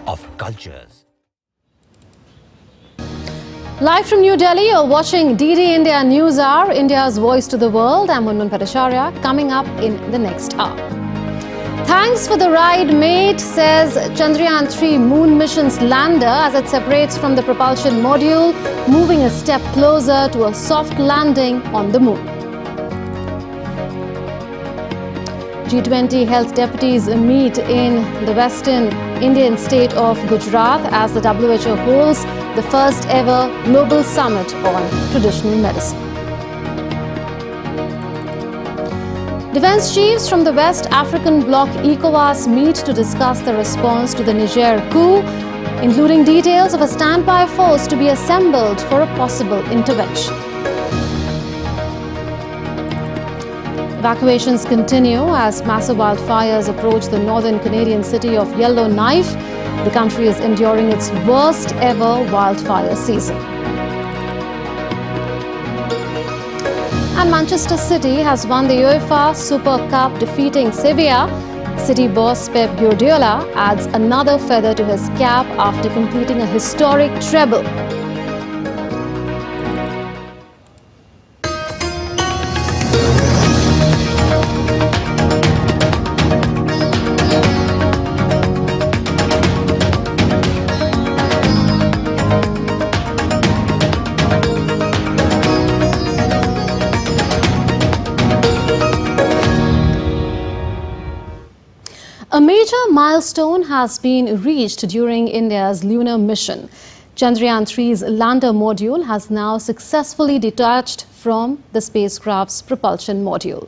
of cultures. Live from New Delhi, you're watching DD India News Hour, India's voice to the world. I'm Munmun Bhattacharya, coming up in the next hour. Thanks for the ride, mate, says Chandrayaan-3 moon mission's lander as it separates from the propulsion module, moving a step closer to a soft landing on the moon. G20 health deputies meet in the western Indian state of Gujarat as the WHO holds the first ever global summit on traditional medicine. Defence chiefs from the West African bloc ECOWAS meet to discuss the response to the Niger coup, including details of a standby force to be assembled for a possible intervention. Evacuations continue as massive wildfires approach the northern Canadian city of Yellowknife. The country is enduring its worst ever wildfire season. And Manchester City has won the UEFA Super Cup, defeating Sevilla. City boss Pep Guardiola adds another feather to his cap after completing a historic treble. A major milestone has been reached during India's lunar mission. Chandrayaan-3's lander module has now successfully detached from the spacecraft's propulsion module.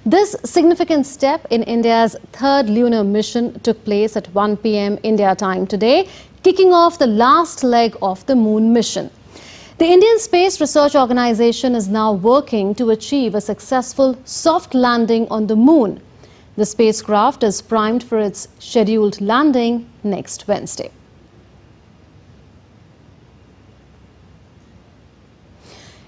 This significant step in India's third lunar mission took place at 1 p.m. India time today, kicking off the last leg of the moon mission. The Indian Space Research Organisation is now working to achieve a successful soft landing on the moon. The spacecraft is primed for its scheduled landing next Wednesday.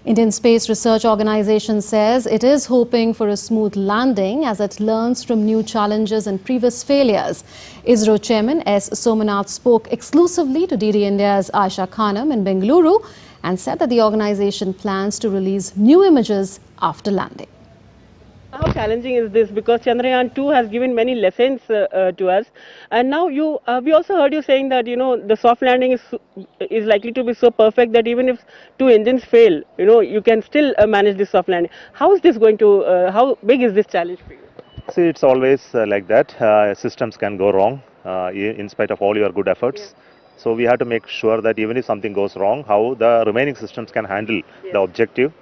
Indian Space Research Organisation says it is hoping for a smooth landing as it learns from new challenges and previous failures. ISRO Chairman S. Somanath spoke exclusively to DD India's Aisha Khanam in Bengaluru and said that the organisation plans to release new images after landing. How challenging is this? Because Chandrayaan-2 has given many lessons to us, and now we also heard you saying that the soft landing is likely to be so perfect that even if two engines fail, you can still manage this soft landing. How is this going to? How big is this challenge for you? See, it's always like that. Systems can go wrong in spite of all your good efforts. Yeah. So we have to make sure that even if something goes wrong, how the remaining systems can handle the objective.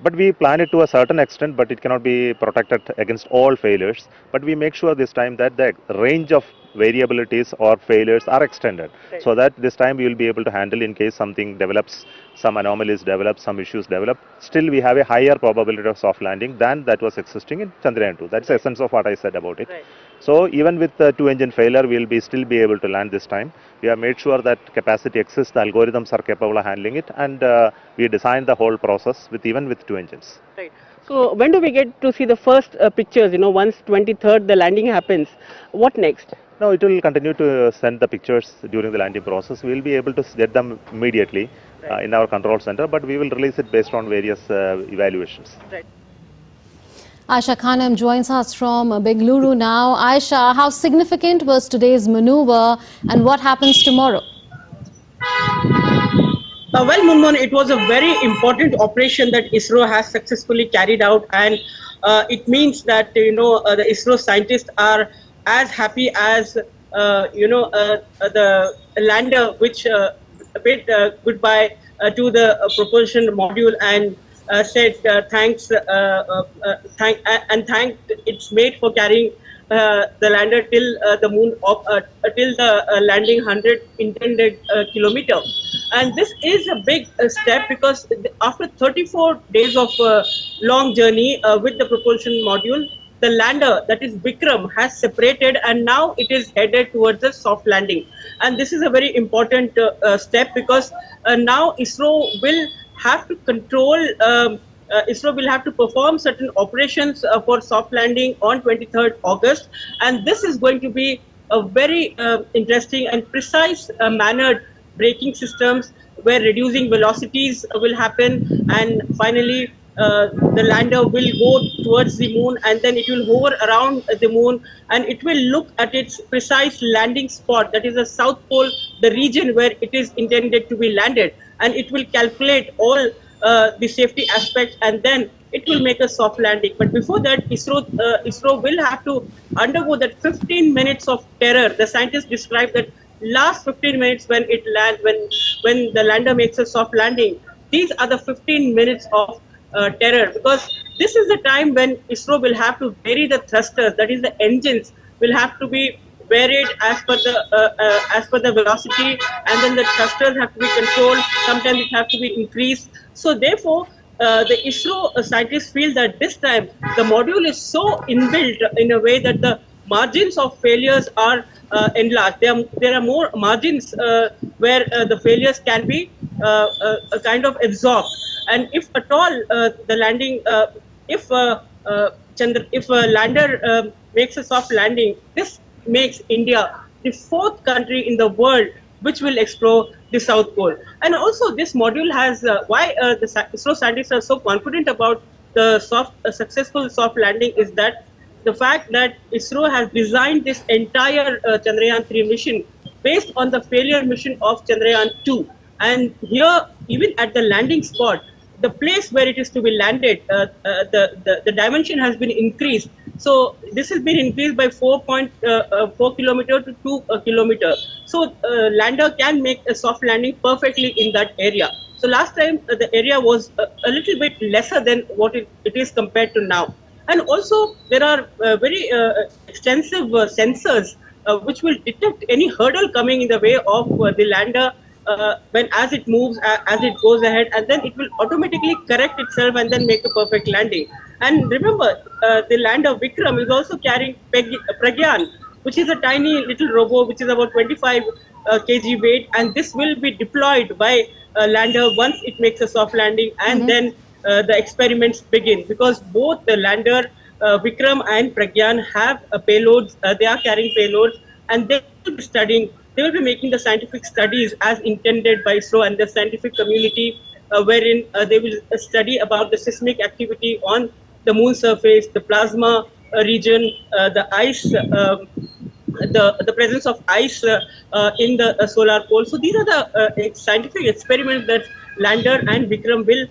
But we plan it to a certain extent, but it cannot be protected against all failures. But we make sure this time that the range of variabilities or failures are extended, so that this time we will be able to handle in case something develops, some anomalies develop, some issues develop. Still we have a higher probability of soft landing than that was existing in Chandrayaan-2. That's the essence of what I said about it. Right. So even with the two engine failure, we will still be able to land this time. We have made sure that capacity exists, the algorithms are capable of handling it, and we designed the whole process even with two engines. Right. So when do we get to see the first pictures? Once 23rd the landing happens, what next? No, it will continue to send the pictures during the landing process. We will be able to get them immediately in our control center, but we will release it based on various evaluations. Right. Aisha Khanam joins us from Bengaluru now. Aisha, how significant was today's maneuver and what happens tomorrow? Well, Munmun, it was a very important operation that ISRO has successfully carried out, and it means that the ISRO scientists are as happy as the lander which bid goodbye to the propulsion module and said thanks and thanked its mate for carrying the lander till the moon till the landing 100 intended kilometer. And this is a big step because after 34 days of long journey with the propulsion module, the lander, that is Vikram, has separated and now it is headed towards a soft landing. And this is a very important step because now ISRO will have to control, ISRO will have to perform certain operations for soft landing on 23rd August. And this is going to be a very interesting and precise mannered braking systems where reducing velocities will happen, and finally the lander will go towards the moon, and then it will hover around the moon, and it will look at its precise landing spot, that is the south pole, the region where it is intended to be landed, and it will calculate all the safety aspects, and then it will make a soft landing. But before that, ISRO will have to undergo that 15 minutes of terror. The scientists describe that last 15 minutes when it land when the lander makes a soft landing. These are the 15 minutes of terror, because this is the time when ISRO will have to vary the thrusters, that is the engines will have to be varied as per the velocity, and then the thrusters have to be controlled. Sometimes it has to be increased. So therefore, the ISRO scientists feel that this time the module is so inbuilt in a way that the margins of failures are enlarged. There are more margins where the failures can be kind of absorbed. And if at all the landing, if a lander makes a soft landing, this makes India the fourth country in the world which will explore the South Pole. And also this module has, why the ISRO scientists are so confident about the successful soft landing is that the fact that ISRO has designed this entire Chandrayaan-3 mission based on the failure mission of Chandrayaan-2. And here, even at the landing spot, the place where it is to be landed, the dimension has been increased. So this has been increased by 4.4 kilometer to 2 kilometer. So lander can make a soft landing perfectly in that area. So last time the area was a little bit lesser than what it is compared to now. And also there are very extensive sensors which will detect any hurdle coming in the way of the lander as it moves, as it goes ahead, and then it will automatically correct itself and then make a perfect landing. And remember, the lander Vikram is also carrying Pragyan, which is a tiny little robot which is about 25 kg weight, and this will be deployed by lander once it makes a soft landing, and then the experiments begin, because both the lander Vikram and Pragyan have payloads. They are carrying payloads, and they will be studying. They will be making the scientific studies as intended by ISRO and the scientific community, wherein they will study about the seismic activity on the moon surface, the plasma region, the ice, the presence of ice in the solar pole. So these are the scientific experiments that lander and Vikram will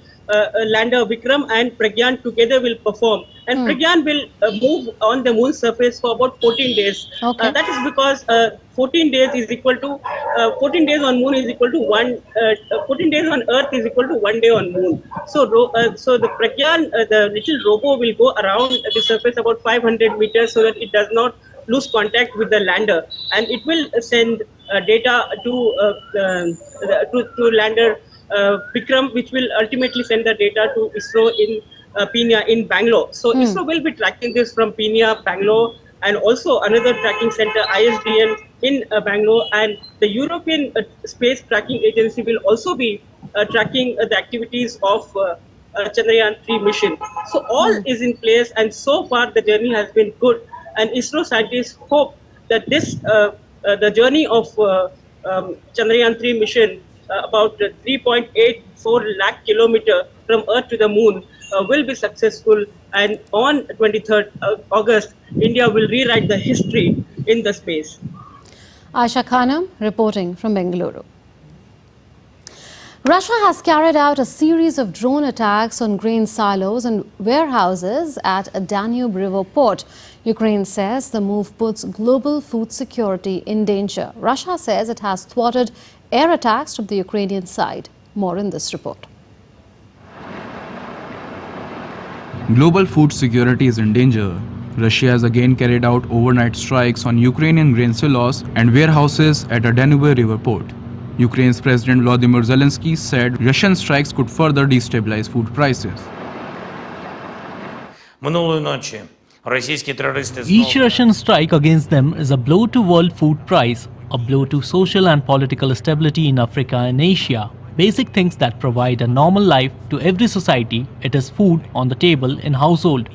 lander Vikram and Pragyan together will perform, and Pragyan will move on the moon surface for about 14 days. Okay. That is because 14 days is equal to 14 days on moon is equal to 14 days on Earth is equal to 1 day on moon. So the Pragyan, the little robo, will go around the surface about 500 meters so that it does not lose contact with the lander, and it will send data to lander Vikram, which will ultimately send the data to ISRO in Peenya in Bangalore. So ISRO will be tracking this from Peenya, Bangalore, and also another tracking center, ISDN, in Bangalore, and the European Space Tracking Agency will also be tracking the activities of Chandrayaan-3 mission. So all is in place, and so far the journey has been good, and ISRO scientists hope that this the journey of Chandrayaan-3 mission, about 3.84 lakh kilometer from Earth to the moon, will be successful, and on 23rd August, India will rewrite the history in the space. Aisha Khanam reporting from Bengaluru. Russia has carried out a series of drone attacks on grain silos and warehouses at a Danube River port. Ukraine says the move puts global food security in danger. Russia says it has thwarted air attacks from the Ukrainian side. More in this report. Global food security is in danger. Russia has again carried out overnight strikes on Ukrainian grain silos and warehouses at a Danube River port. Ukraine's President Volodymyr Zelensky said Russian strikes could further destabilize food prices. Each Russian strike against them is a blow to world food price, a blow to social and political stability in Africa and Asia. Basic things that provide a normal life to every society, it is food on the table in household.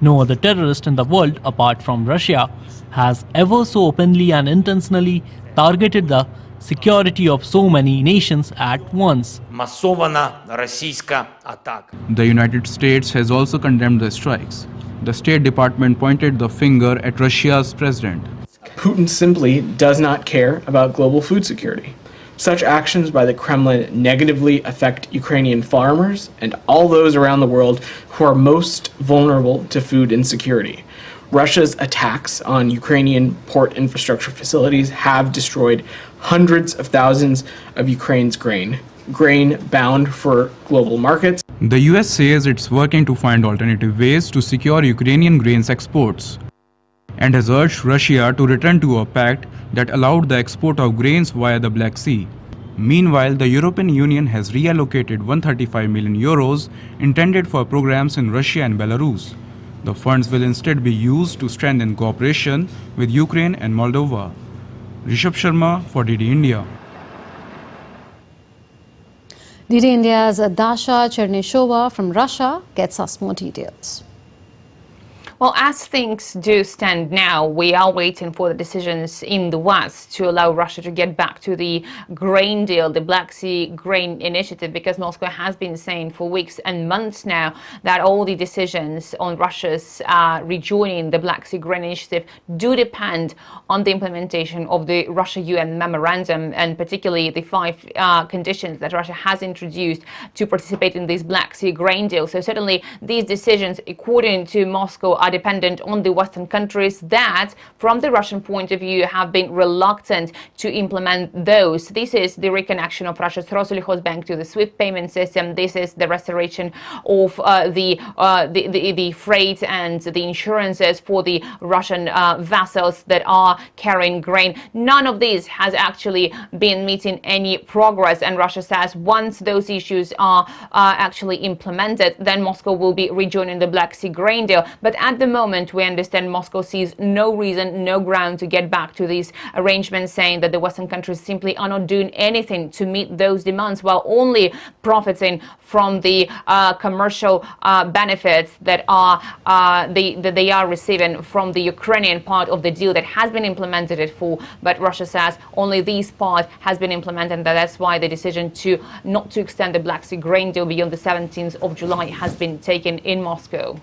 No other terrorist in the world, apart from Russia, has ever so openly and intentionally targeted the security of so many nations at once. Масована російська атака. The United States has also condemned the strikes. The State Department pointed the finger at Russia's president. Putin simply does not care about global food security. Such actions by the Kremlin negatively affect Ukrainian farmers and all those around the world who are most vulnerable to food insecurity. Russia's attacks on Ukrainian port infrastructure facilities have destroyed hundreds of thousands of Ukraine's grain bound for global markets. The US says it's working to find alternative ways to secure Ukrainian grains exports and has urged Russia to return to a pact that allowed the export of grains via the Black Sea. Meanwhile, the European Union has reallocated 135 million euros intended for programs in Russia and Belarus. The funds will instead be used to strengthen cooperation with Ukraine and Moldova. Rishabh Sharma for DD India. DD India's Dasha Cherneshova from Russia gets us more details. Well, as things do stand now, we are waiting for the decisions in the West to allow Russia to get back to the grain deal, the Black Sea Grain Initiative, because Moscow has been saying for weeks and months now that all the decisions on Russia's rejoining the Black Sea Grain Initiative do depend on the implementation of the Russia-UN memorandum, and particularly the 5 conditions that Russia has introduced to participate in this Black Sea grain deal. So certainly these decisions, according to Moscow, are dependent on the Western countries that, from the Russian point of view, have been reluctant to implement those. This is the reconnection of Russia's Bank to the SWIFT payment system. This is the restoration of the freight and the insurances for the Russian vessels that are carrying grain. None of these has actually been meeting any progress, and Russia says once those issues are actually implemented, then Moscow will be rejoining the Black Sea grain deal. But at the moment, we understand Moscow sees no reason, no ground to get back to these arrangements, saying that the Western countries simply are not doing anything to meet those demands, while only profiting from the commercial benefits that they are receiving from the Ukrainian part of the deal that has been implemented in full. But Russia says only this part has been implemented, and that's why the decision to not to extend the Black Sea grain deal beyond the 17th of July has been taken in Moscow.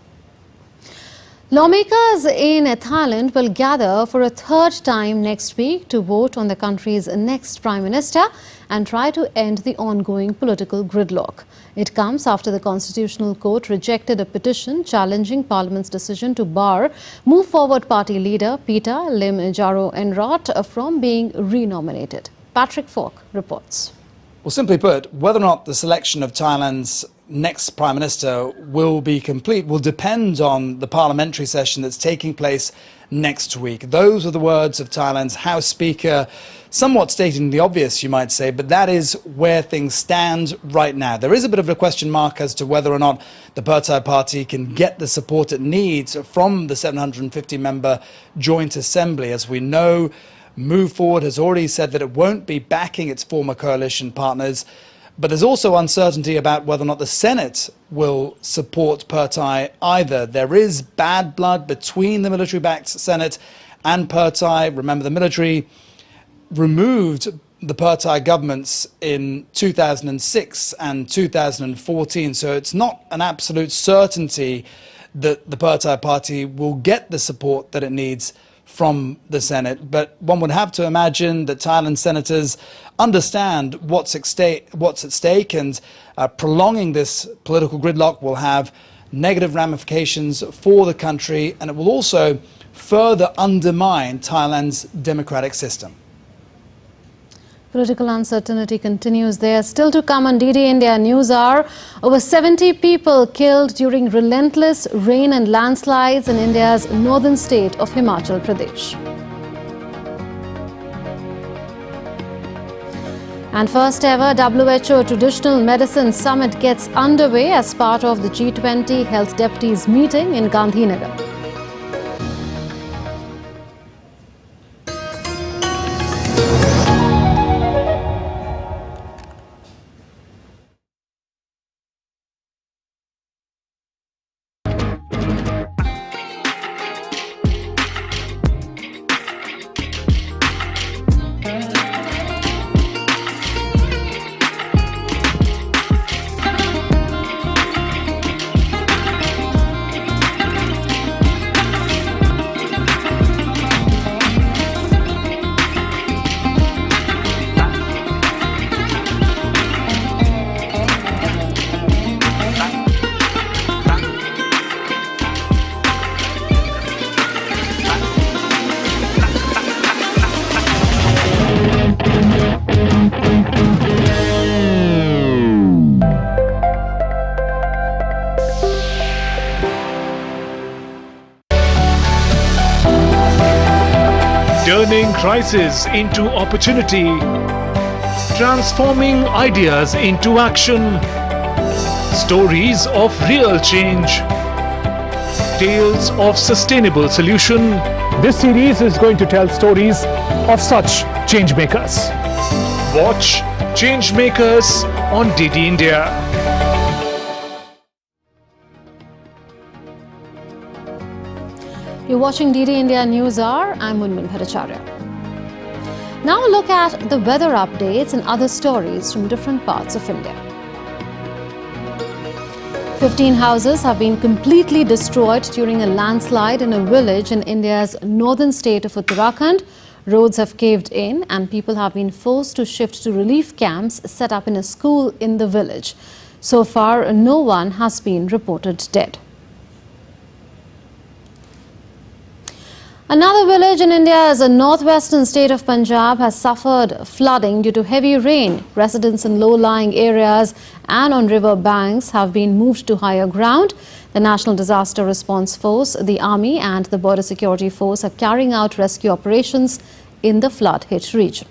Lawmakers in Thailand will gather for a third time next week to vote on the country's next Prime Minister and try to end the ongoing political gridlock. It comes after the Constitutional Court rejected a petition challenging Parliament's decision to bar Move Forward Party leader Peter Lim Jaro Enrot from being re-nominated. Patrick Falk reports. Well, simply put, whether or not the selection of Thailand's next Prime Minister will be complete will depend on the parliamentary session that's taking place next week. Those are the words of Thailand's House Speaker, somewhat stating the obvious, you might say, but that is where things stand right now. There is a bit of a question mark as to whether or not the Pheu Party can get the support it needs from the 750-member Joint Assembly. As we know, Move Forward has already said that it won't be backing its former coalition partners, but there's also uncertainty about whether or not the Senate will support Pheu either. There is bad blood between the military-backed Senate and Pheu. Remember, the military removed the Pheu governments in 2006 and 2014, so it's not an absolute certainty that the Pheu Party will get the support that it needs from the Senate, but one would have to imagine that Thailand senators understand what's at stake, and prolonging this political gridlock will have negative ramifications for the country, and it will also further undermine Thailand's democratic system. Political uncertainty continues there. Still to come on DD India News Hour, over 70 people killed during relentless rain and landslides in India's northern state of Himachal Pradesh. And first ever WHO Traditional Medicine Summit gets underway as part of the G20 Health Deputies meeting in Gandhinagar. turning crisis into opportunity, transforming ideas into action, stories of real change, tales of sustainable solution. This series is going to tell stories of such change makers. Watch Change Makers on DD India. You're watching DD India News Hour. I'm Munmin Bhattacharya. Now a look at the weather updates and other stories from different parts of India. 15 houses have been completely destroyed during a landslide in a village in India's northern state of Uttarakhand. Roads have caved in and people have been forced to shift to relief camps set up in a school in the village. So far, no one has been reported dead. Another village in India's northwestern state of Punjab has suffered flooding due to heavy rain. Residents in low-lying areas and on river banks have been moved to higher ground. The National Disaster Response Force, the Army and the Border Security Force are carrying out rescue operations in the flood-hit region.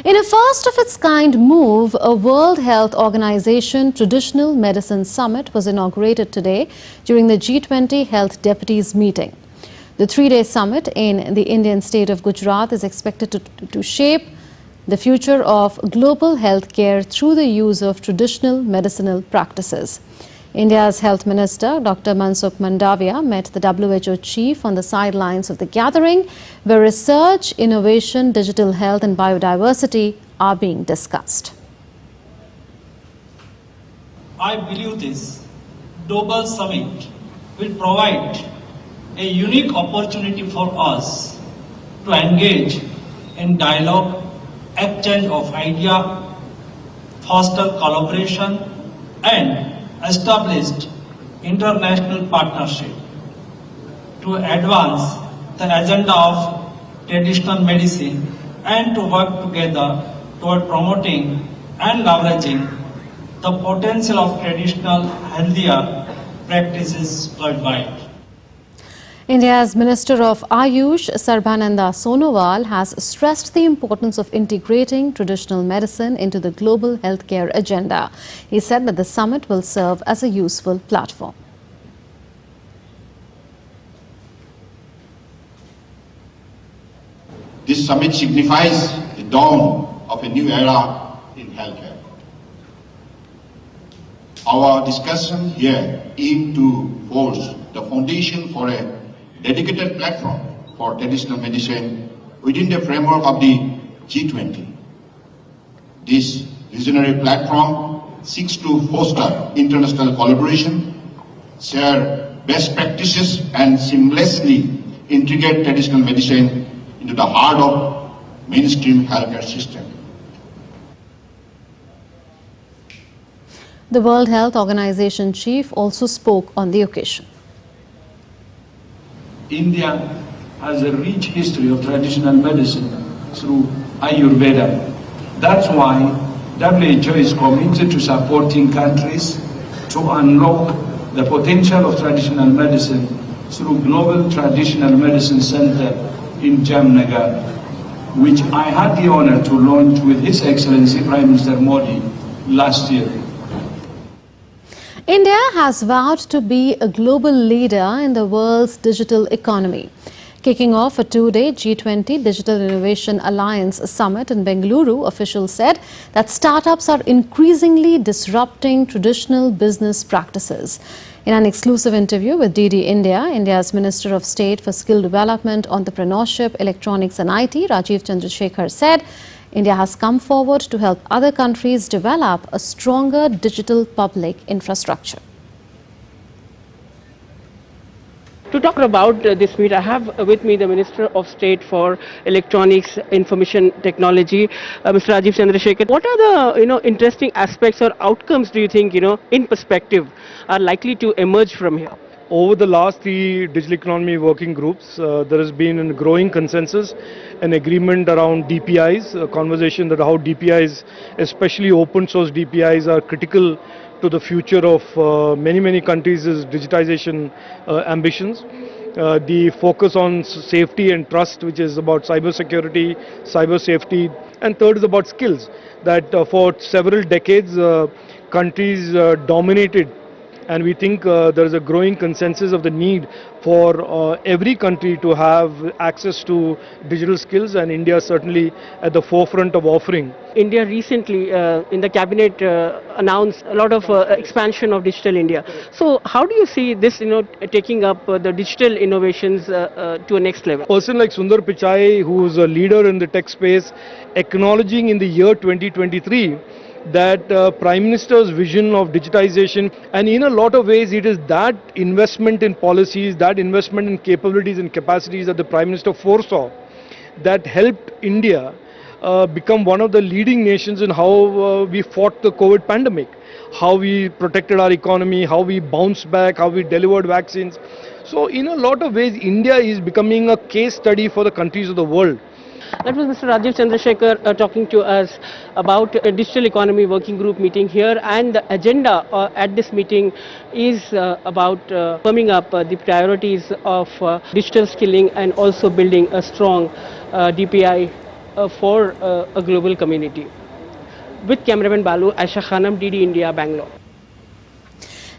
In a first-of-its-kind move, a World Health Organization Traditional Medicine Summit was inaugurated today during the G20 Health Deputies meeting. The three-day summit in the Indian state of Gujarat is expected to shape the future of global healthcare through the use of traditional medicinal practices. India's Health Minister, Dr. Mansukh Mandavia, met the WHO chief on the sidelines of the gathering, where research, innovation, digital health and biodiversity are being discussed. I believe this global summit will provide a unique opportunity for us to engage in dialogue, exchange of ideas, foster collaboration and established international partnership to advance the agenda of traditional medicine and to work together toward promoting and leveraging the potential of traditional healthier practices worldwide. India's Minister of Ayush, Sarbananda Sonowal, has stressed the importance of integrating traditional medicine into the global healthcare agenda. He said that the summit will serve as a useful platform. This summit signifies the dawn of a new era in healthcare. Our discussion here aims to forge the foundation for a dedicated platform for traditional medicine within the framework of the G20. This visionary platform seeks to foster international collaboration, share best practices and seamlessly integrate traditional medicine into the heart of mainstream healthcare system. The World Health Organization chief also spoke on the occasion. India has a rich history of traditional medicine through Ayurveda. That's why WHO is committed to supporting countries to unlock the potential of traditional medicine through Global Traditional Medicine Center in Jamnagar, which I had the honor to launch with His Excellency Prime Minister Modi last year. India has vowed to be a global leader in the world's digital economy. Kicking off a two-day G20 Digital Innovation Alliance Summit in Bengaluru, officials said that startups are increasingly disrupting traditional business practices. In an exclusive interview with DD India, India's Minister of State for Skill Development, Entrepreneurship, Electronics and IT, Rajiv Chandrasekhar, said India has come forward to help other countries develop a stronger digital public infrastructure. To talk about this meet, I have with me the Minister of State for Electronics, Information Technology, Mr. Rajiv Chandrasekhar. What are the interesting aspects or outcomes do you think in perspective are likely to emerge from here? Over the last 3 digital economy working groups, there has been a growing consensus, an agreement around DPIs, a conversation that how DPIs, especially open source DPIs, are critical to the future of many countries' digitization ambitions. The focus on safety and trust, which is about cyber security, cyber safety, and third is about skills, that for several decades countries dominated, and we think there is a growing consensus of the need for every country to have access to digital skills, and India is certainly at the forefront of offering. India recently in the cabinet announced a lot of expansion of Digital India. So how do you see this, taking up the digital innovations to a next level? A person like Sundar Pichai, who is a leader in the tech space, acknowledging in the year 2023 that Prime Minister's vision of digitization, and in a lot of ways it is that investment in policies, that investment in capabilities and capacities that the Prime Minister foresaw, that helped India become one of the leading nations in how we fought the COVID pandemic, how we protected our economy, how we bounced back, how we delivered vaccines. So in a lot of ways India is becoming a case study for the countries of the world. That was Mr. Rajiv Chandrasekhar talking to us about a digital economy working group meeting here, and the agenda at this meeting is about firming up the priorities of digital skilling and also building a strong DPI for a global community. With cameraman Balu, Aisha Khanam, DD India, Bangalore.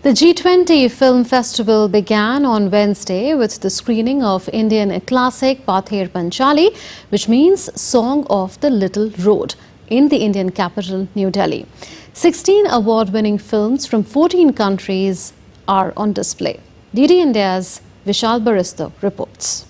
The G20 Film Festival began on Wednesday with the screening of Indian classic Pather Panchali, which means Song of the Little Road, in the Indian capital, New Delhi. 16 award-winning films from 14 countries are on display. DD India's Vishal Baristo reports.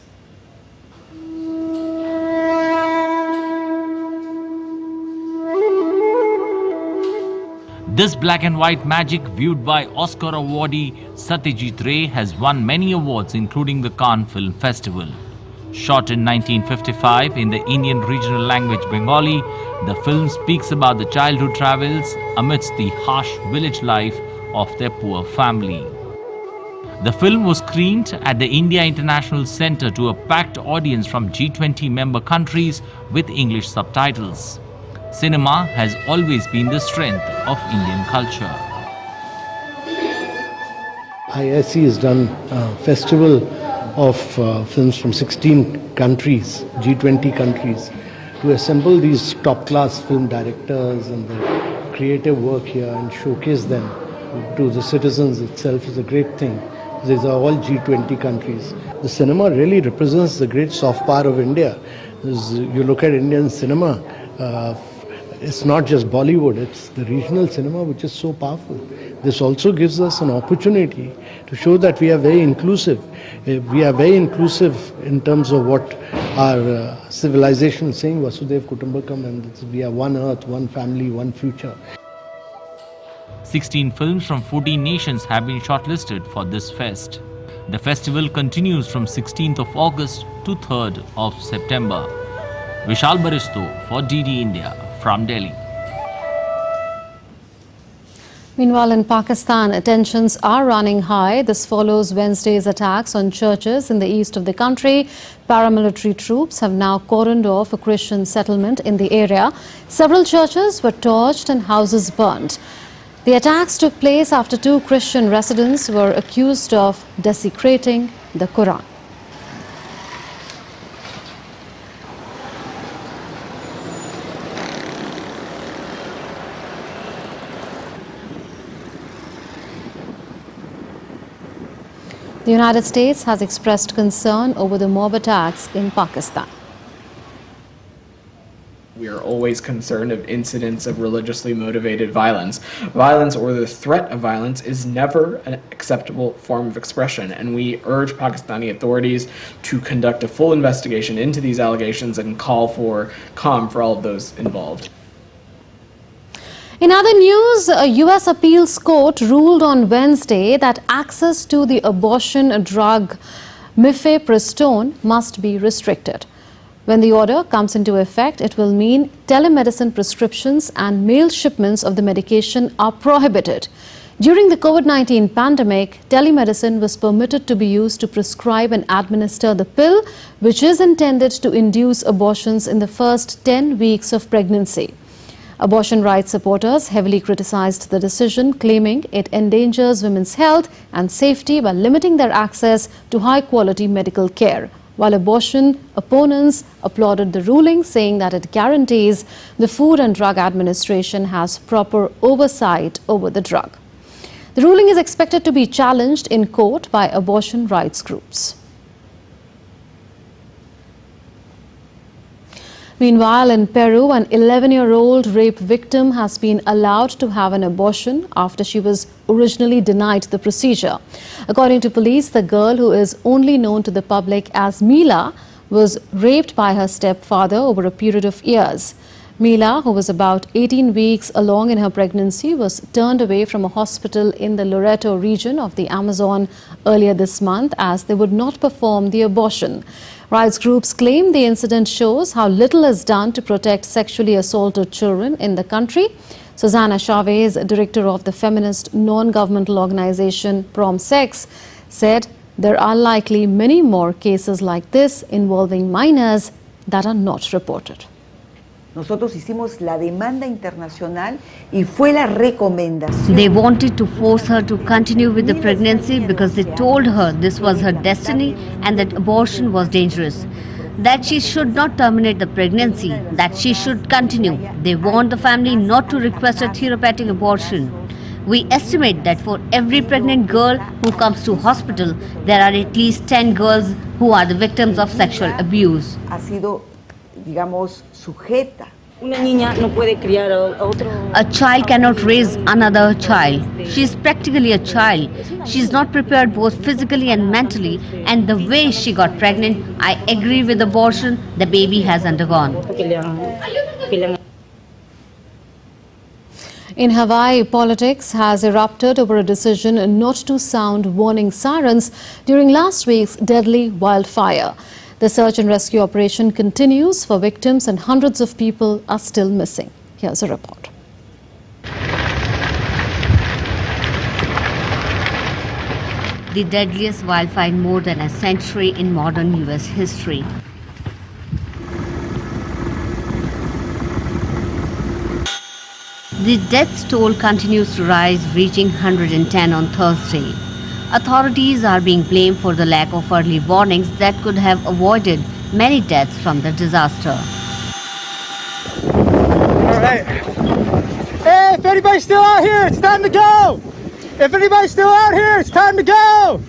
This black and white magic, viewed by Oscar awardee Satyajit Ray, has won many awards including the Cannes Film Festival. Shot in 1955 in the Indian regional language Bengali, the film speaks about the childhood travels amidst the harsh village life of their poor family. The film was screened at the India International Centre to a packed audience from G20 member countries with English subtitles. Cinema has always been the strength of Indian culture. IIC has done a festival of films from 16 countries, G20 countries, to assemble these top-class film directors and the creative work here and showcase them to the citizens itself is a great thing. These are all G20 countries. The cinema really represents the great soft power of India. As you look at Indian cinema, it's not just Bollywood, it's the regional cinema which is so powerful. This also gives us an opportunity to show that we are very inclusive. We are very inclusive in terms of what our civilization is saying, Vasudhaiva Kutumbakam, and we are one earth, one family, one future. 16 films from 14 nations have been shortlisted for this fest. The festival continues from 16th of August to 3rd of September. Vishal Baristo for DD India from Delhi. Meanwhile, in Pakistan, tensions are running high. This follows Wednesday's attacks on churches in the east of the country. Paramilitary troops have now cordoned off a Christian settlement in the area. Several churches were torched and houses burned. The attacks took place after 2 Christian residents were accused of desecrating the Quran. The United States has expressed concern over the mob attacks in Pakistan. We are always concerned of incidents of religiously motivated violence. Violence or the threat of violence is never an acceptable form of expression, and we urge Pakistani authorities to conduct a full investigation into these allegations and call for calm for all of those involved. In other news, a U.S. appeals court ruled on Wednesday that access to the abortion drug mifepristone must be restricted. When the order comes into effect, it will mean telemedicine prescriptions and mail shipments of the medication are prohibited. During the COVID-19 pandemic, telemedicine was permitted to be used to prescribe and administer the pill, which is intended to induce abortions in the first 10 weeks of pregnancy. Abortion rights supporters heavily criticized the decision, claiming it endangers women's health and safety by limiting their access to high-quality medical care, while abortion opponents applauded the ruling, saying that it guarantees the Food and Drug Administration has proper oversight over the drug. The ruling is expected to be challenged in court by abortion rights groups. Meanwhile, in Peru, an 11-year-old rape victim has been allowed to have an abortion after she was originally denied the procedure. According to police, the girl, who is only known to the public as Mila, was raped by her stepfather over a period of years. Mila, who was about 18 weeks along in her pregnancy, was turned away from a hospital in the Loreto region of the Amazon earlier this month as they would not perform the abortion. Rights groups claim the incident shows how little is done to protect sexually assaulted children in the country. Susana Chavez, director of the feminist non-governmental organization Prom Sex, said there are likely many more cases like this involving minors that are not reported. Nosotros hicimos la demanda internacional y fue la recomendación. They wanted to force her to continue with the pregnancy because they told her this was her destiny and that abortion was dangerous. That she should not terminate the pregnancy, that she should continue. They want the family not to request a therapeutic abortion. We estimate that for every pregnant girl who comes to hospital, there are at least 10 girls who are the victims of sexual abuse. Ha sido, digamos, sujeta. A child cannot raise another child. She is practically a child. She is not prepared both physically and mentally, and the way she got pregnant, I agree with the abortion the baby has undergone. In Hawaii, politics has erupted over a decision not to sound warning sirens during last week's deadly wildfire. The search and rescue operation continues for victims and hundreds of people are still missing. Here's a report. The deadliest wildfire in more than a century in modern US history. The death toll continues to rise, reaching 110 on Thursday. Authorities are being blamed for the lack of early warnings that could have avoided many deaths from the disaster. All right. Hey, if anybody's still out here, it's time to go. If anybody's still out here, it's time to go.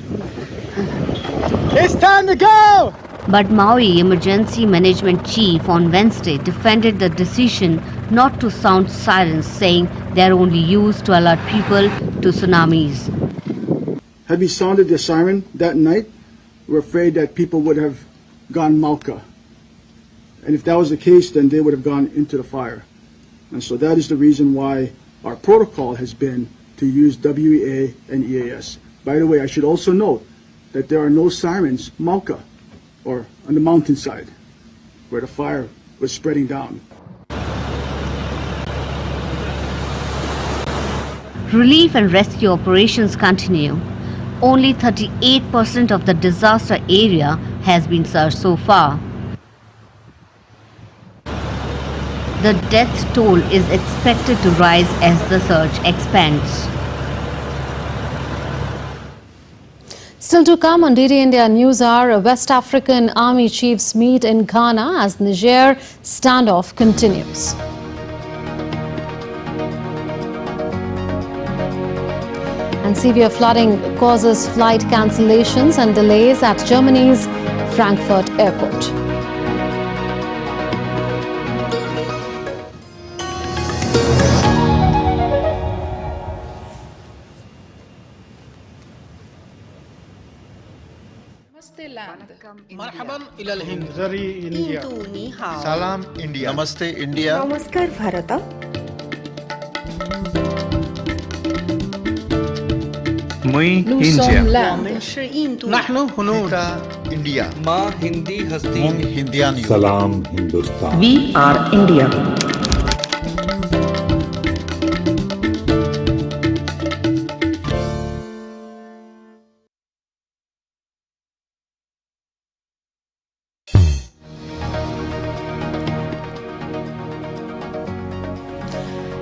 It's time to go. But Maui Emergency Management Chief on Wednesday defended the decision not to sound sirens, saying they are only used to alert people to tsunamis. Had we sounded the siren that night, we're afraid that people would have gone Malka. And if that was the case, then they would have gone into the fire. And so that is the reason why our protocol has been to use WEA and EAS. By the way, I should also note that there are no sirens Malka or on the mountainside where the fire was spreading down. Relief and rescue operations continue. Only 38% of the disaster area has been searched so far. The death toll is expected to rise as the search expands. Still to come on DD India News Hour, West African Army chiefs meet in Ghana as Niger standoff continues. And severe flooding causes flight cancellations and delays at Germany's Frankfurt airport. مرحبا إلى الهند. Zari India. Salam India. Namaste India. Namaskar Bharata. Muy India. نحن هنود. India. Ma Hindi Hasti. Mung Hindian. Salam Hindustan. We are India.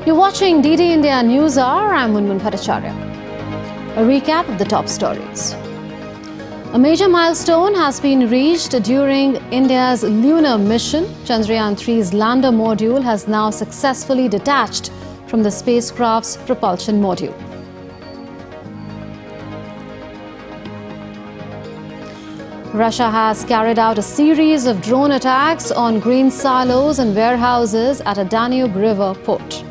You're watching DD India News Hour. I'm Munmun Bhattacharya. A recap of the top stories. A major milestone has been reached during India's lunar mission. Chandrayaan-3's lander module has now successfully detached from the spacecraft's propulsion module. Russia has carried out a series of drone attacks on grain silos and warehouses at a Danube River port.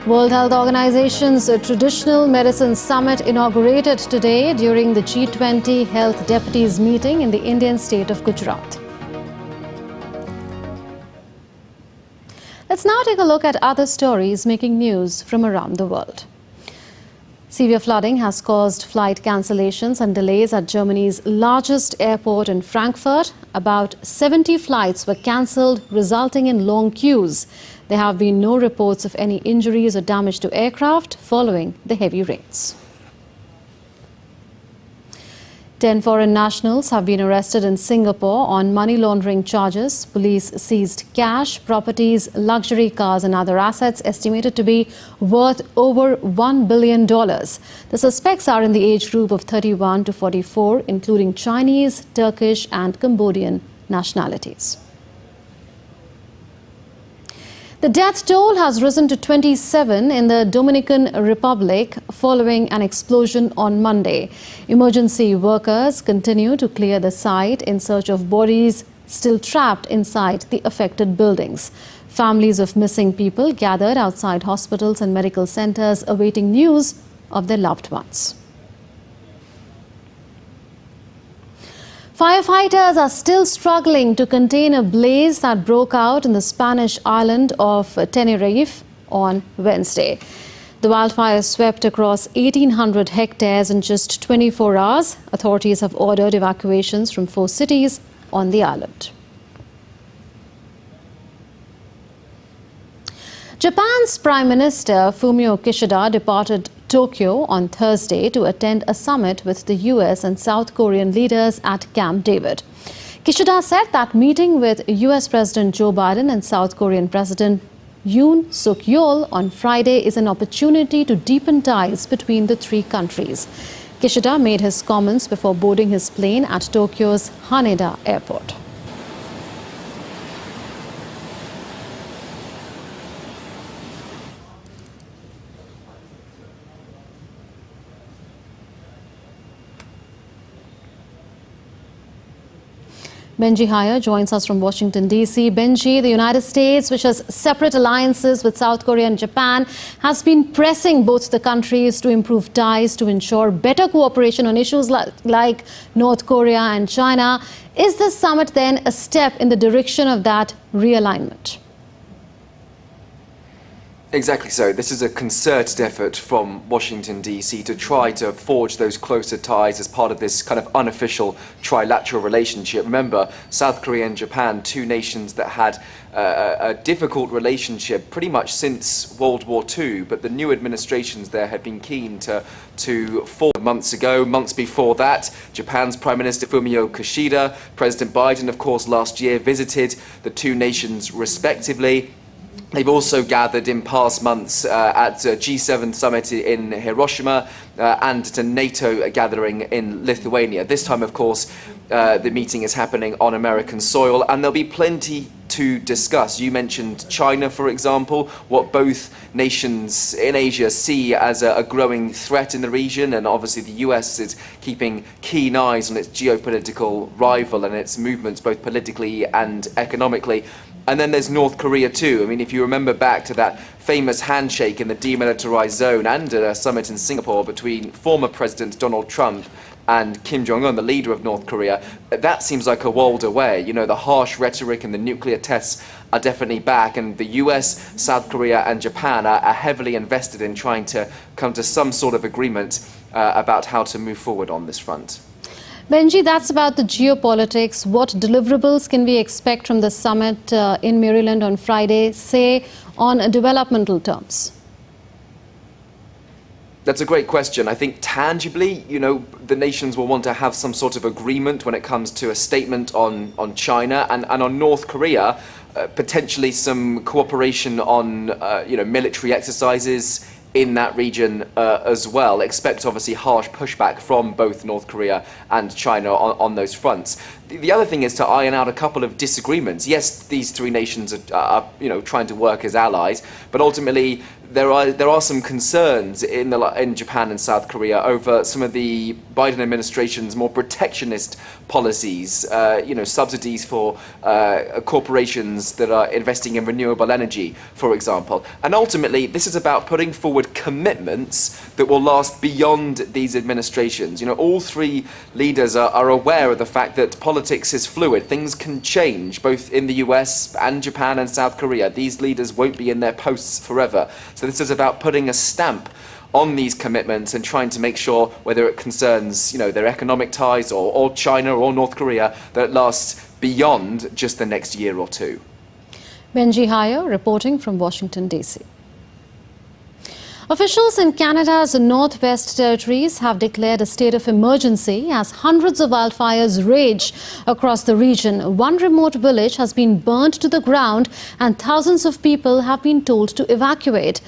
World Health Organization's Traditional Medicine Summit inaugurated today during the G20 Health Deputies meeting in the Indian state of Gujarat. Let's now take a look at other stories making news from around the world. Severe flooding has caused flight cancellations and delays at Germany's largest airport in Frankfurt. About 70 flights were cancelled, resulting in long queues. There have been no reports of any injuries or damage to aircraft following the heavy rains. 10 foreign nationals have been arrested in Singapore on money laundering charges. Police seized cash, properties, luxury cars and other assets estimated to be worth over $1 billion. The suspects are in the age group of 31 to 44, including Chinese, Turkish and Cambodian nationalities. The death toll has risen to 27 in the Dominican Republic following an explosion on Monday. Emergency workers continue to clear the site in search of bodies still trapped inside the affected buildings. Families of missing people gathered outside hospitals and medical centers awaiting news of their loved ones. Firefighters are still struggling to contain a blaze that broke out in the Spanish island of Tenerife on Wednesday. The wildfire swept across 1,800 hectares in just 24 hours. Authorities have ordered evacuations from 4 cities on the island. Japan's Prime Minister Fumio Kishida departed Tokyo on Thursday to attend a summit with the US and South Korean leaders at Camp David. Kishida said that meeting with US President Joe Biden and South Korean President Yoon Suk-yeol on Friday is an opportunity to deepen ties between the 3 countries. Kishida made his comments before boarding his plane at Tokyo's Haneda Airport. Benji Haya joins us from Washington, D.C. Benji, the United States, which has separate alliances with South Korea and Japan, has been pressing both the countries to improve ties to ensure better cooperation on issues like North Korea and China. Is this summit then a step in the direction of that realignment? Exactly so. This is a concerted effort from Washington, D.C. to try to forge those closer ties as part of this kind of unofficial trilateral relationship. Remember, South Korea and Japan, 2 nations that had a difficult relationship pretty much since World War II, but the new administrations there had been keen to form months ago. Months before that, Japan's Prime Minister Fumio Kishida, President Biden, of course, last year visited the 2 nations respectively. They've also gathered in past months at a G7 summit in Hiroshima and at a NATO gathering in Lithuania. This time, of course, the meeting is happening on American soil, and there'll be plenty to discuss. You mentioned China, for example, what both nations in Asia see as a growing threat in the region, and obviously the US is keeping keen eyes on its geopolitical rival and its movements both politically and economically. And then there's North Korea too. I mean, if you remember back to that famous handshake in the demilitarized zone and a summit in Singapore between former President Donald Trump and Kim Jong-un, the leader of North Korea, that seems like a world away. You know, the harsh rhetoric and the nuclear tests are definitely back, and the US, South Korea and Japan are heavily invested in trying to come to some sort of agreement about how to move forward on this front. Benji, that's about the geopolitics. What deliverables can we expect from the summit in Maryland on Friday, say on developmental terms? That's a great question. I think tangibly, the nations will want to have some sort of agreement when it comes to a statement on China and on North Korea, potentially some cooperation on, military exercises in that region as well. Expect obviously harsh pushback from both North Korea and China on those fronts. The other thing is to iron out a couple of disagreements. Yes, these three nations are trying to work as allies, but ultimately there are some concerns in Japan and South Korea over some of the Biden administration's more protectionist policies, subsidies for corporations that are investing in renewable energy, for example. And ultimately, this is about putting forward commitments that will last beyond these administrations. All three leaders are aware of the fact that politics is fluid. Things can change, both in the US and Japan and South Korea. These leaders won't be in their posts forever. So this is about putting a stamp on these commitments and trying to make sure, whether it concerns their economic ties or China or North Korea, that it lasts beyond just the next year or two. Benji Haya reporting from Washington, D.C. Officials in Canada's Northwest Territories have declared a state of emergency as hundreds of wildfires rage across the region. One remote village has been burnt to the ground and thousands of people have been told to evacuate.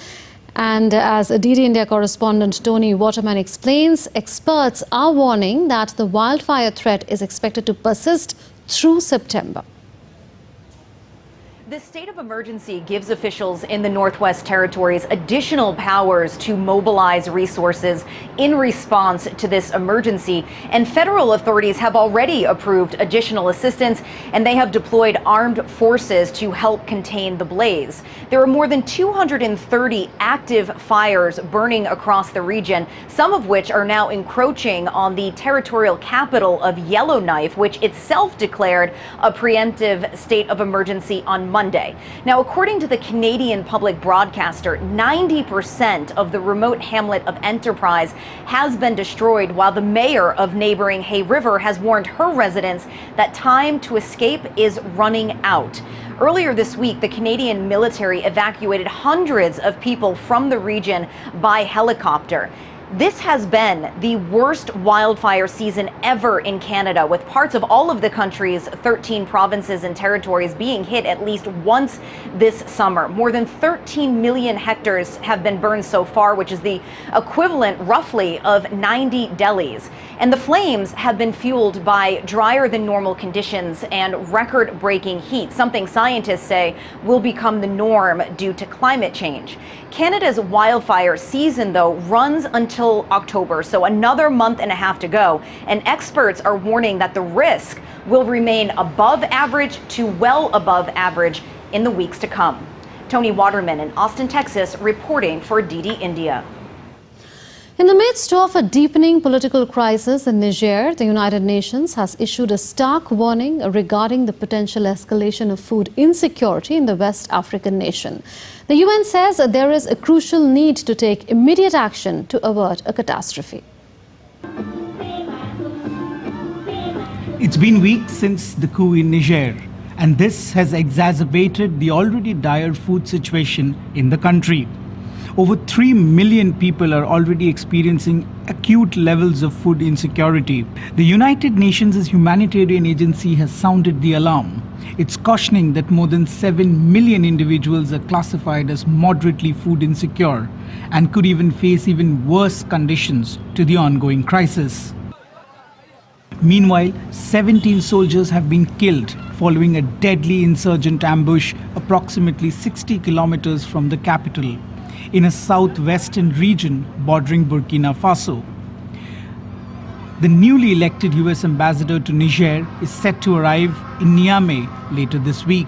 And as DD India correspondent Tony Waterman explains, experts are warning that the wildfire threat is expected to persist through September. This state of emergency gives officials in the Northwest Territories additional powers to mobilize resources in response to this emergency. And federal authorities have already approved additional assistance, and they have deployed armed forces to help contain the blaze. There are more than 230 active fires burning across the region, some of which are now encroaching on the territorial capital of Yellowknife, which itself declared a preemptive state of emergency on Monday. Now, according to the Canadian public broadcaster, 90% of the remote hamlet of Enterprise has been destroyed, while the mayor of neighboring Hay River has warned her residents that time to escape is running out. Earlier this week, the Canadian military evacuated hundreds of people from the region by helicopter. This has been the worst wildfire season ever in Canada, with parts of all of the country's 13 provinces and territories being hit at least once this summer. More than 13 million hectares have been burned so far, which is the equivalent roughly of 90 Delhis. And the flames have been fueled by drier than normal conditions and record-breaking heat, something scientists say will become the norm due to climate change. Canada's wildfire season, though, runs until October, so another month and a half to go. And experts are warning that the risk will remain above average to well above average in the weeks to come. Tony Waterman in Austin, Texas, reporting for DD India. In the midst of a deepening political crisis in Niger, the United Nations has issued a stark warning regarding the potential escalation of food insecurity in the West African nation. The UN says there is a crucial need to take immediate action to avert a catastrophe. It's been weeks since the coup in Niger, and this has exacerbated the already dire food situation in the country. Over 3 million people are already experiencing acute levels of food insecurity. The United Nations' humanitarian agency has sounded the alarm. It's cautioning that more than 7 million individuals are classified as moderately food insecure and could even face even worse conditions to the ongoing crisis. Meanwhile, 17 soldiers have been killed following a deadly insurgent ambush approximately 60 kilometers from the capital, in a southwestern region bordering Burkina Faso. The newly elected US ambassador to Niger is set to arrive in Niamey later this week.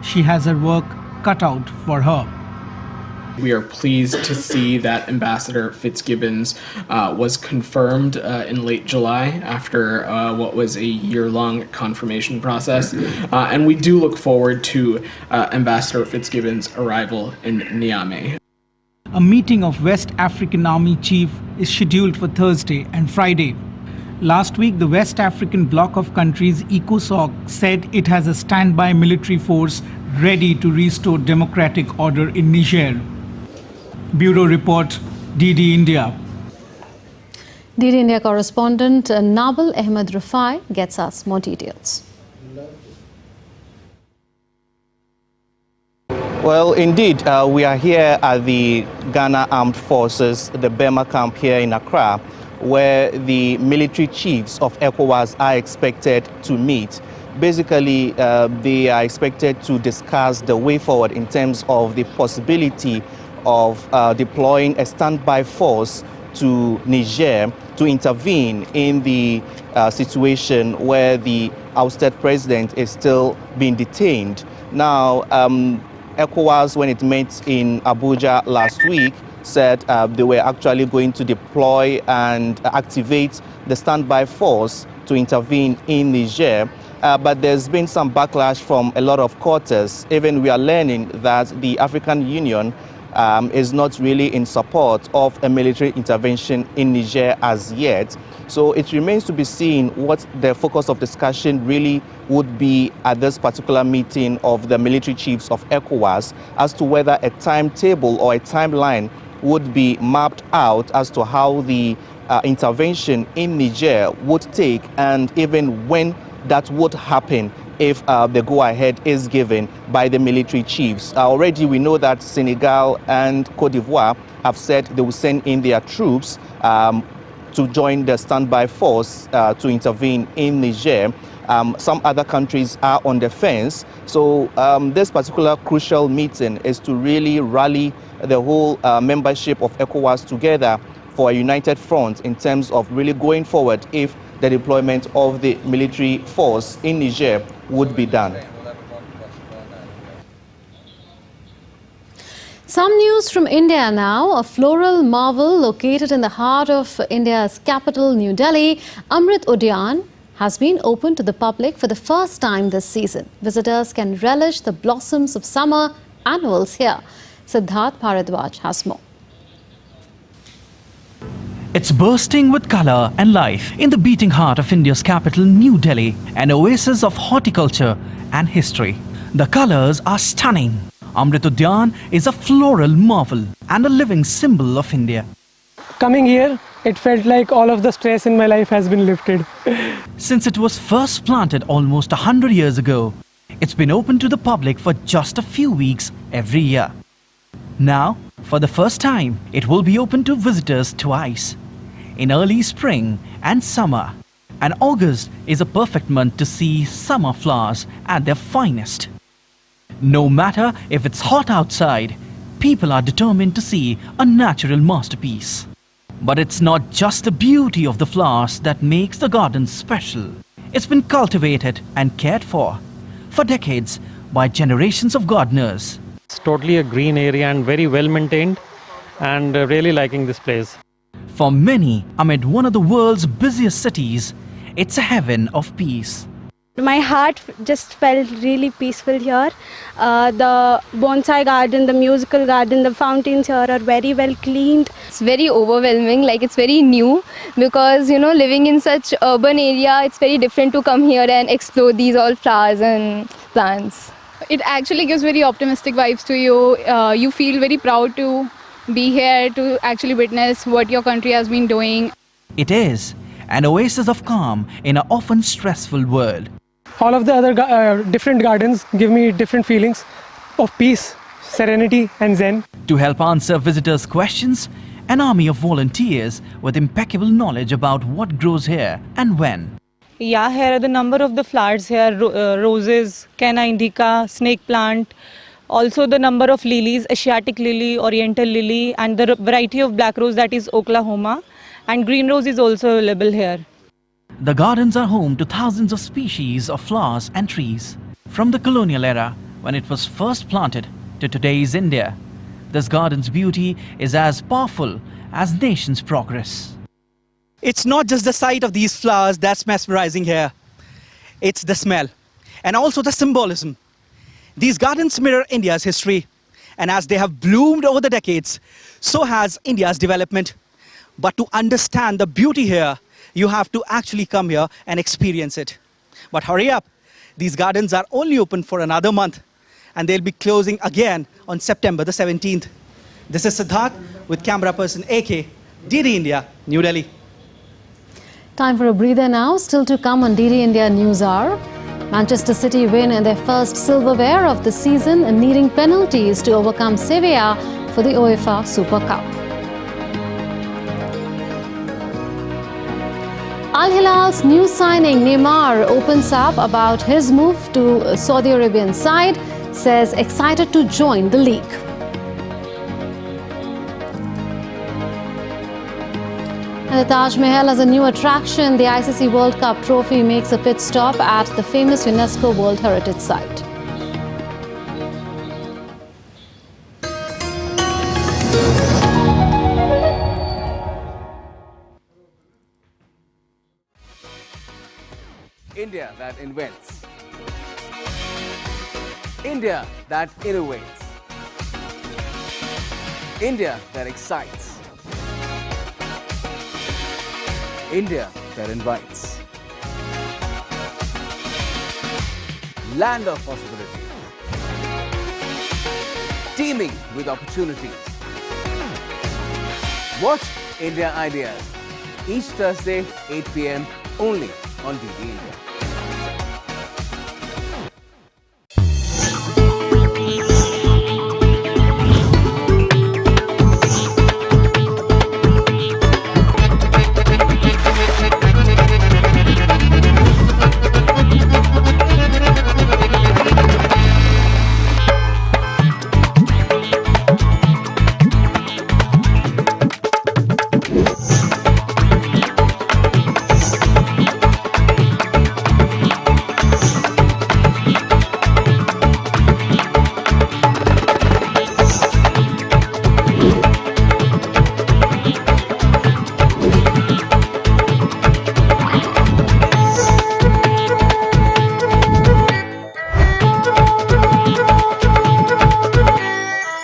She has her work cut out for her. We are pleased to see that Ambassador Fitzgibbons was confirmed in late July after what was a year-long confirmation process. And we do look forward to Ambassador Fitzgibbons' arrival in Niamey. A meeting of West African Army Chief is scheduled for Thursday and Friday. Last week, the West African bloc of countries, ECOSOC, said it has a standby military force ready to restore democratic order in Niger. Bureau Report, DD India. DD India correspondent Nabil Ahmed Rufai gets us more details. Well, indeed, we are here at the Ghana Armed Forces, the Burma camp here in Accra, where the military chiefs of ECOWAS are expected to meet. Basically, they are expected to discuss the way forward in terms of the possibility of deploying a standby force to Niger to intervene in the situation where the ousted president is still being detained. Now, ECOWAS, when it met in Abuja last week, said they were actually going to deploy and activate the standby force to intervene in Niger. But there's been some backlash from a lot of quarters. Even we are learning that the African Union is not really in support of a military intervention in Niger as yet. So it remains to be seen what the focus of discussion really would be at this particular meeting of the military chiefs of ECOWAS as to whether a timetable or a timeline would be mapped out as to how the intervention in Niger would take, and even when that would happen if the go-ahead is given by the military chiefs. Already we know that Senegal and Cote d'Ivoire have said they will send in their troops to join the standby force to intervene in Niger. Some other countries are on the fence. So this particular crucial meeting is to really rally the whole membership of ECOWAS together for a united front in terms of really going forward if the deployment of the military force in Niger would be done. Some news from India now. A floral marvel located in the heart of India's capital, New Delhi, Amrit Udyan, has been opened to the public for the first time this season. Visitors can relish the blossoms of summer annuals here. Siddharth Bharadwaj has more. It's bursting with colour and life in the beating heart of India's capital, New Delhi, an oasis of horticulture and history. The colours are stunning. Amrit Udyan is a floral marvel and a living symbol of India. Coming here, it felt like all of the stress in my life has been lifted. Since it was first planted almost 100 years ago, it's been open to the public for just a few weeks every year. Now, for the first time, it will be open to visitors twice, in early spring and summer. And August is a perfect month to see summer flowers at their finest. No matter if it's hot outside, people are determined to see a natural masterpiece. But it's not just the beauty of the flowers that makes the garden special. It's been cultivated and cared for decades by generations of gardeners. It's totally a green area and very well maintained, and really liking this place. For many, amid one of the world's busiest cities, it's a heaven of peace. My heart just felt really peaceful here. The bonsai garden, the musical garden, the fountains here are very well cleaned. It's very overwhelming, like it's very new, because living in such urban area, it's very different to come here and explore these all flowers and plants. It actually gives very optimistic vibes to you. You feel very proud to be here to actually witness what your country has been doing. It is an oasis of calm in an often stressful world. All of the other different gardens give me different feelings of peace, serenity and zen. To help answer visitors' questions, an army of volunteers with impeccable knowledge about what grows here and when. Yeah, here are the number of the flowers here, roses, canna indica, snake plant, also the number of lilies, Asiatic lily, Oriental lily, and the variety of black rose, that is Oklahoma, and green rose is also available here. The gardens are home to thousands of species of flowers and trees. From the colonial era, when it was first planted, to today's India, this garden's beauty is as powerful as nation's progress. It's not just the sight of these flowers that's mesmerizing here. It's the smell and also the symbolism. These gardens mirror India's history, and as they have bloomed over the decades, so has India's development. But to understand the beauty here, you have to actually come here and experience it. But hurry up, these gardens are only open for another month, and they'll be closing again on September the 17th. This is Siddharth with camera person AK, DD India, New Delhi. Time for a breather now. Still to come on DD India News Hour. Manchester City win in their first silverware of the season and needing penalties to overcome Sevilla for the UEFA Super Cup. Al Hilal's new signing Neymar opens up about his move to Saudi Arabian side, says excited to join the league. And the Taj Mahal as a new attraction, the ICC World Cup trophy makes a pit stop at the famous UNESCO World Heritage Site. India that invents. India that innovates. India that excites. India that invites. Land of possibility. Teeming with opportunities. Watch India Ideas each Thursday 8 p.m. only on DD India.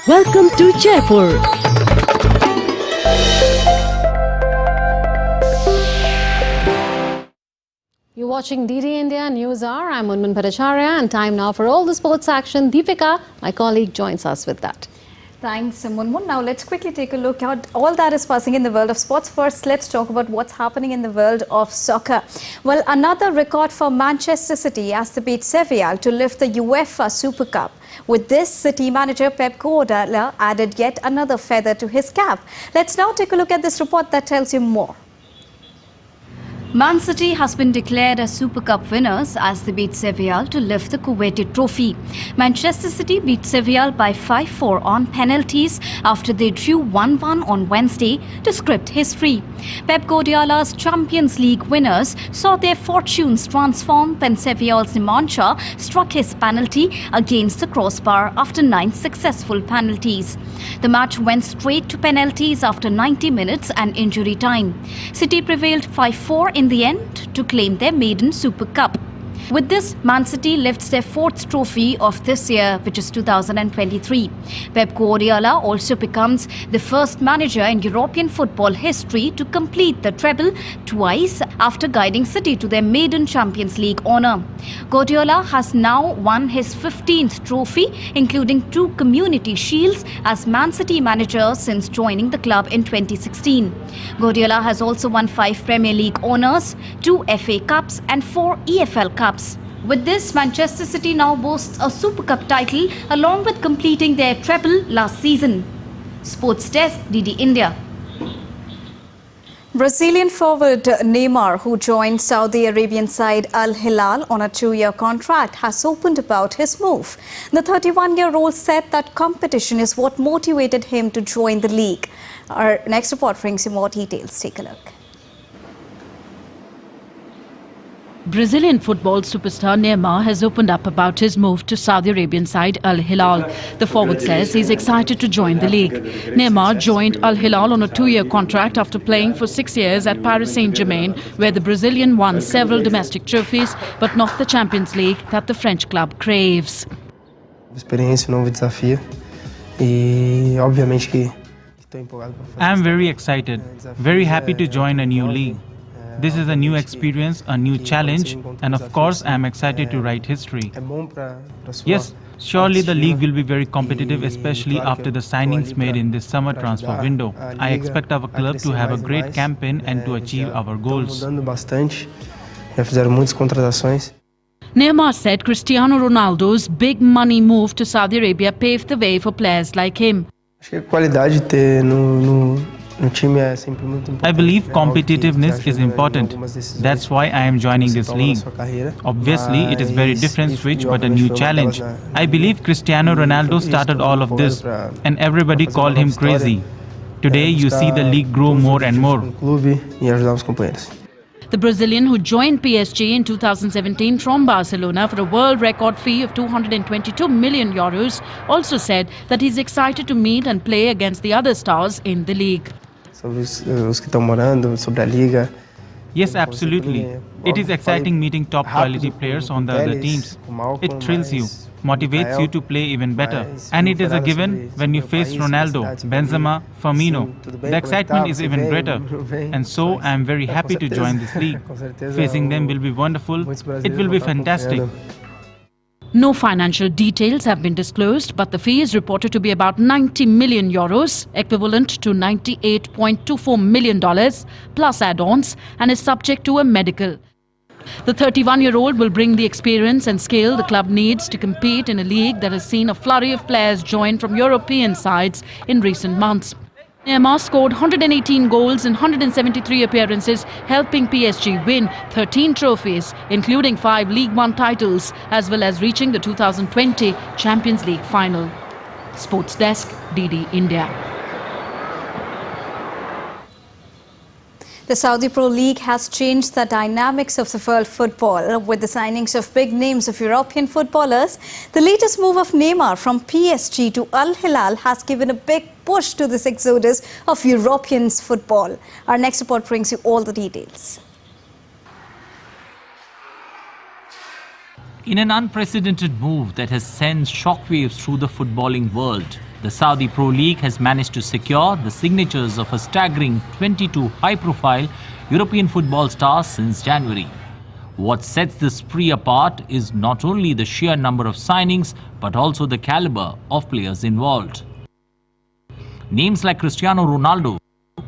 Welcome to Jaipur. You're watching DD India News Hour. I'm Unman Bhattacharya, and time now for all the sports action. Deepika, my colleague, joins us with that. Thanks, Munmun. Now let's quickly take a look at all that is passing in the world of sports. First, let's talk about what's happening in the world of soccer. Well, another record for Manchester City as they beat Sevilla to lift the UEFA Super Cup. With this, City manager Pep Guardiola added yet another feather to his cap. Let's now take a look at this report that tells you more. Man City has been declared as Super Cup winners as they beat Sevilla to lift the Kuwaiti trophy. Manchester City beat Sevilla by 5-4 on penalties after they drew 1-1 on Wednesday to script history. Pep Guardiola's Champions League winners saw their fortunes transform when Sevilla's Nemanja struck his penalty against the crossbar after 9 successful penalties. The match went straight to penalties after 90 minutes and injury time. City prevailed 5-4 in the end to claim their maiden Super Cup. With this, Man City lifts their 4th trophy of this year, which is 2023. Pep Guardiola also becomes the first manager in European football history to complete the treble twice after guiding City to their maiden Champions League honour. Guardiola has now won his 15th trophy, including 2 Community Shields as Man City manager since joining the club in 2016. Guardiola has also won 5 Premier League honours, 2 FA Cups and 4 EFL Cups. With this, Manchester City now boasts a Super Cup title along with completing their treble last season. Sports Desk, DD India. Brazilian forward Neymar, who joined Saudi Arabian side Al Hilal on a 2-year contract, has opened about his move. The 31-year-old said that competition is what motivated him to join the league. Our next report brings you more details. Take a look. Brazilian football superstar Neymar has opened up about his move to Saudi Arabian side Al Hilal. The forward says he's excited to join the league. Neymar joined Al Hilal on a 2-year contract after playing for 6 years at Paris Saint-Germain, where the Brazilian won several domestic trophies, but not the Champions League that the French club craves. Experiência, novo desafio e obviamente que estou empolgado para I'm very excited, very happy to join a new league. This is a new experience, a new challenge, and of course I am excited to write history. Yes, Surely the league will be very competitive, especially after the signings made in this summer transfer window. I expect our club to have a great campaign and to achieve our goals. Neymar said Cristiano Ronaldo's big money move to Saudi Arabia paved the way for players like him. I believe competitiveness is important. That's why I am joining this league. Obviously, it is very different switch but a new challenge. I believe Cristiano Ronaldo started all of this and everybody called him crazy. Today, you see the league grow more and more. The Brazilian, who joined PSG in 2017 from Barcelona for a world record fee of 222 million euros, also said that he's excited to meet and play against the other stars in the league. Yes, absolutely. It is exciting meeting top quality players on the other teams. It thrills you, motivates you to play even better. And it is a given when you face Ronaldo, Benzema, Firmino. The excitement is even greater. And so I am very happy to join this league. Facing them will be wonderful. It will be fantastic. No financial details have been disclosed, but the fee is reported to be about 90 million euros, equivalent to $98.24 million, plus add-ons, and is subject to a medical. The 31-year-old will bring the experience and skill the club needs to compete in a league that has seen a flurry of players join from European sides in recent months. Neymar scored 118 goals in 173 appearances, helping PSG win 13 trophies, including 5 League One titles, as well as reaching the 2020 Champions League final. Sports Desk, DD India. The Saudi Pro League has changed the dynamics of the world football with the signings of big names of European footballers. The latest move of Neymar from PSG to Al Hilal has given a big push to this exodus of European football. Our next report brings you all the details. In an unprecedented move that has sent shockwaves through the footballing world, the Saudi Pro League has managed to secure the signatures of a staggering 22 high-profile European football stars since January. What sets this spree apart is not only the sheer number of signings, but also the caliber of players involved. Names like Cristiano Ronaldo,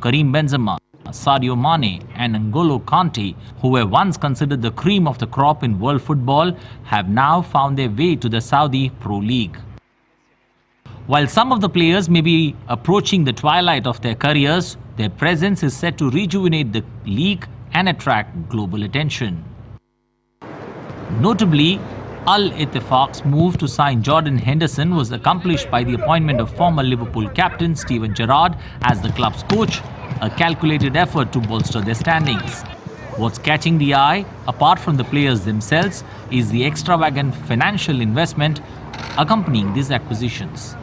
Karim Benzema, Sadio Mane and N'Golo Kante, who were once considered the cream of the crop in world football, have now found their way to the Saudi Pro League. While some of the players may be approaching the twilight of their careers, their presence is set to rejuvenate the league and attract global attention. Notably, Al Ittifaq's move to sign Jordan Henderson was accomplished by the appointment of former Liverpool captain Steven Gerrard as the club's coach, a calculated effort to bolster their standings. What's catching the eye, apart from the players themselves, is the extravagant financial investment accompanying these acquisitions.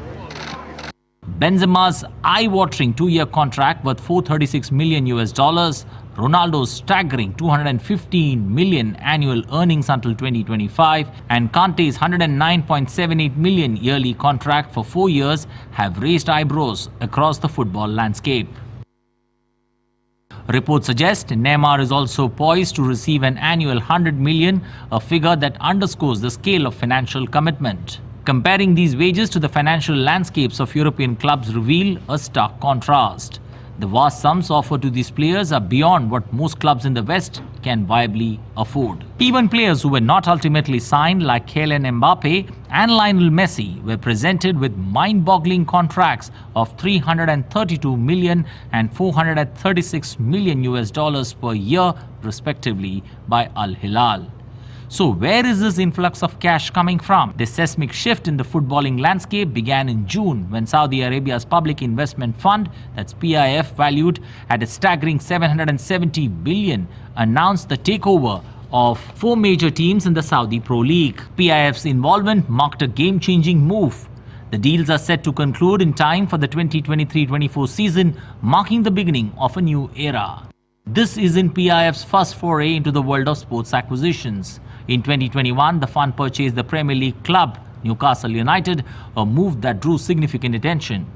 Benzema's eye-watering 2-year contract worth $436 million, Ronaldo's staggering $215 million annual earnings until 2025, and Kante's $109.78 million yearly contract for 4 years have raised eyebrows across the football landscape. Reports suggest Neymar is also poised to receive an annual $100 million, a figure that underscores the scale of financial commitment. Comparing these wages to the financial landscapes of European clubs reveal a stark contrast. The vast sums offered to these players are beyond what most clubs in the West can viably afford. Even players who were not ultimately signed, like Kylian Mbappe and Lionel Messi, were presented with mind-boggling contracts of $332 million and $436 million per year, respectively, by Al Hilal. So where is this influx of cash coming from? This seismic shift in the footballing landscape began in June when Saudi Arabia's Public Investment Fund, that's PIF, valued at a staggering $770 billion, announced the takeover of 4 major teams in the Saudi Pro League. PIF's involvement marked a game-changing move. The deals are set to conclude in time for the 2023-24 season, marking the beginning of a new era. This is in PIF's first foray into the world of sports acquisitions. In 2021, the fund purchased the Premier League club, Newcastle United, a move that drew significant attention.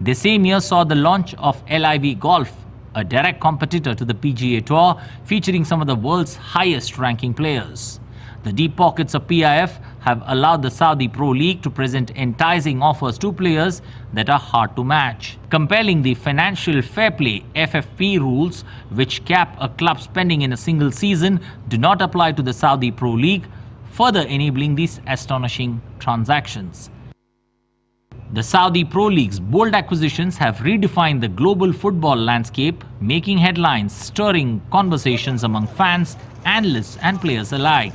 The same year saw the launch of LIV Golf, a direct competitor to the PGA Tour, featuring some of the world's highest-ranking players. The deep pockets of PIF have allowed the Saudi Pro League to present enticing offers to players that are hard to match. Compelling the Financial Fair Play (FFP) rules, which cap a club spending in a single season, do not apply to the Saudi Pro League, further enabling these astonishing transactions. The Saudi Pro League's bold acquisitions have redefined the global football landscape, making headlines, stirring conversations among fans, analysts and players alike.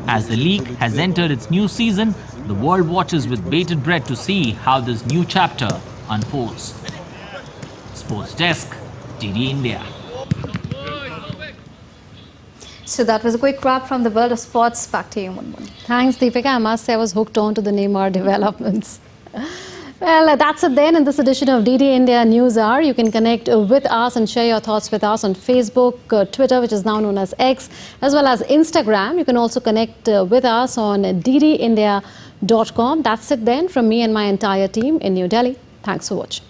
As the league has entered its new season, the world watches with bated breath to see how this new chapter unfolds. Sports Desk, DD India. So that was a quick wrap from the world of sports. Back to you, Munmun. Thanks, Deepika. I must say I was hooked on to the Neymar developments. Well, that's it then in this edition of DD India News Hour. You can connect with us and share your thoughts with us on Facebook, Twitter, which is now known as X, as well as Instagram. You can also connect with us on ddindia.com. That's it then from me and my entire team in New Delhi. Thanks for watching.